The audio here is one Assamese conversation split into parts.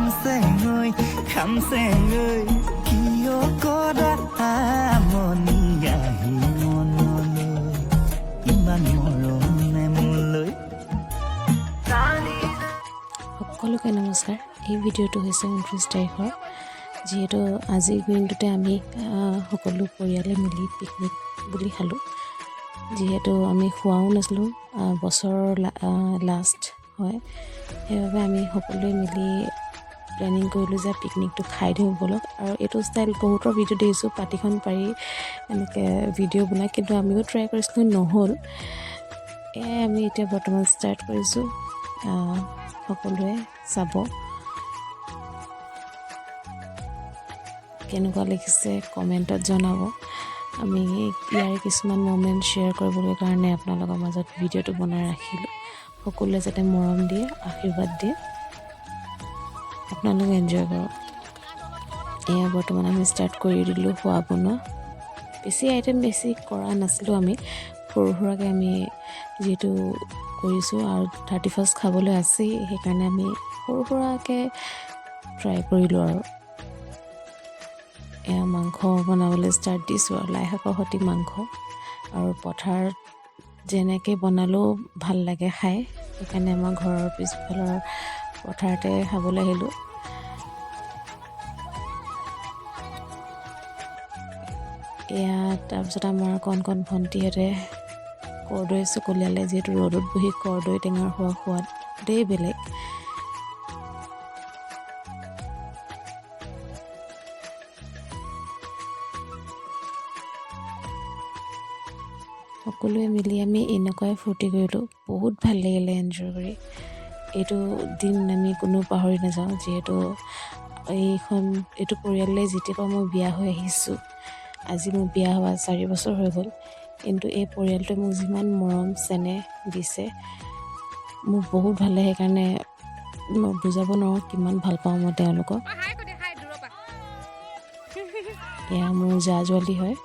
ơi khăm xe ơi kiyo koda amoni ahi mono iman morone muloi সকলোকে নমস্কাৰ। এই ভিডিঅ'টো হৈছে 29 তাৰিখৰ, যিহেতু আজিৰ দিনটোতে আমি সকলো পৰিয়ালে মিলি পিকনিক বুলি খালোঁ। যিহেতু আমি খোৱাও নাছিলোঁ, বছৰৰ লাষ্ট হয়, সেইবাবে আমি সকলোৱে মিলি প্লেনিং কৰিলোঁ যে পিকনিকটো খাই দিওঁ ব'লক। আৰু এইটো ষ্টাইল বহুতৰ ভিডিঅ' দেখিছোঁ, পাতিখন পাৰি এনেকৈ ভিডিঅ' বনাই, কিন্তু আমিও ট্ৰাই কৰিছিলোঁ, নহ'ল। এয়াই আমি এতিয়া বৰ্তমান ষ্টাৰ্ট কৰিছোঁ। সকলোৱে চাব কেনেকুৱা লাগিছে কমেণ্টত জনাব। আমি ইয়াৰ কিছুমান মমেণ্ট শ্বেয়াৰ কৰিবলৈ কাৰণে আপোনালোকৰ মাজত ভিডিঅ'টো বনাই ৰাখিলোঁ। সকলোৱে যাতে মৰম দিয়ে, আশীৰ্বাদ দিয়ে, আপোনালোকে এনজয় কৰক। এয়া বৰ্তমান আমি ষ্টাৰ্ট কৰি দিলোঁ খোৱা বনোৱা। বেছি আইটেম কৰা নাছিলোঁ আমি, সৰু সুৰাকৈ আমি যিহেতু কৰিছোঁ আৰু 31st খাবলৈ আছেই, সেইকাৰণে আমি সৰু সুৰাকৈ ট্ৰাই কৰিলোঁ। আৰু এয়া মাংস বনাবলৈ ষ্টাৰ্ট দিছোঁ, আৰু লাই শাকৰ সৈতে মাংস। আৰু পথাৰত যেনেকৈ বনালেও ভাল লাগে খাই, সেইকাৰণে আমাৰ ঘৰৰ পিছফালৰ পথাৰতে খাবলৈ আহিলোঁ। এয়া তাৰপিছত আমাৰ কণ ভণ্টিহঁতে কৰ্দৈ চকলিয়ালে, যিহেতু ৰ'দত বহি কৰ্দৈ টেঙাৰ সোৱাদেই বেলেগ। সকলোৱে মিলি আমি এনেকুৱাই ফূৰ্তি কৰিলোঁ, বহুত ভাল লাগিলে এনজয় কৰি। এইটো দিন আমি কোনো পাহৰি নাযাওঁ, যিহেতু এইটো পৰিয়াললৈ যেতিয়াৰ পৰা মই বিয়া হৈ আহিছোঁ, আজি মোৰ বিয়া হোৱা 4 বছৰ হৈ গ'ল, কিন্তু এই পৰিয়ালটোৱে মোক যিমান মৰম চেনেহ দিছে, মোক বহুত ভাল লাগে। সেইকাৰণে মই বুজাব নোৱাৰোঁ কিমান ভাল পাওঁ মই তেওঁলোকক। এয়া মোৰ জা জোৱালি হয়।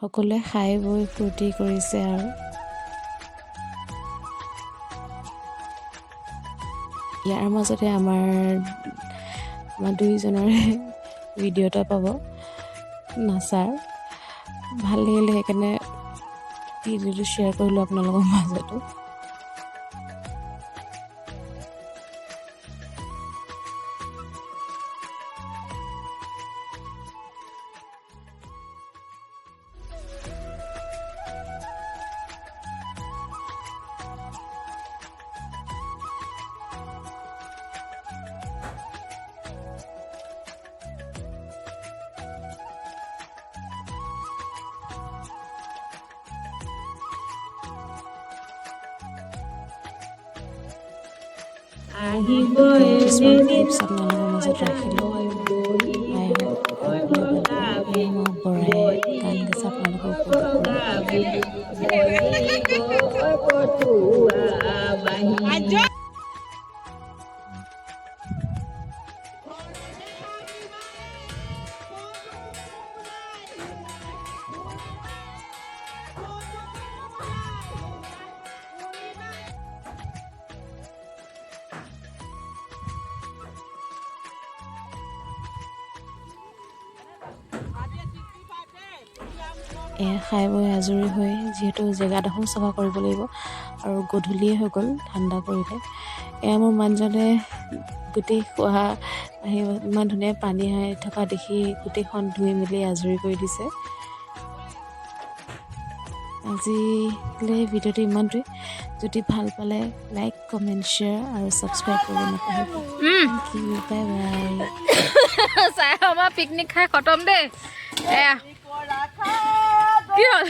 সকলোৱে খাই বৈ ফূৰ্তি কৰিছে। আৰু ইয়াৰ মাজতে আমাৰ দুয়োজনৰে ভিডিঅ' এটা পাব নাচাৰ, ভাল লাগিলে, সেইকাৰণে ভিডিঅ'টো শ্বেয়াৰ কৰিলোঁ আপোনালোকৰ মাজতো। কিছুমান ক্লিপছ আপোনালোকৰ মাজত ৰাখিলোঁ। আই হোপ সকলোৱে ভাল পাব। মই বৰাই গান গাইছে, আপোনালোকে উপভোগ কৰক। খাই বৈ আজৰি হৈ, যিহেতু জেগাডোখৰ চাফা কৰিব লাগিব আৰু গধূলিয়ে হৈ গ'ল, ঠাণ্ডা পৰিলে। এয়া মোৰ মানুহজনে গোটেই খোৱা আহি ইমান ধুনীয়া পানী হৈ থকা দেখি গোটেইখন ধুই মেলি আজৰি কৰি দিছে। আজিলৈ ভিডিঅ'টো ইমানটোৱে। যদি ভাল পালে লাইক, কমেণ্ট, শ্বেয়াৰ আৰু ছাবস্ক্ৰাইব কৰিব নাপাহৰিব। Bye bye. চাই আমাৰ পিকনিক খাই খতম দেই। এয়া কি হ'ল?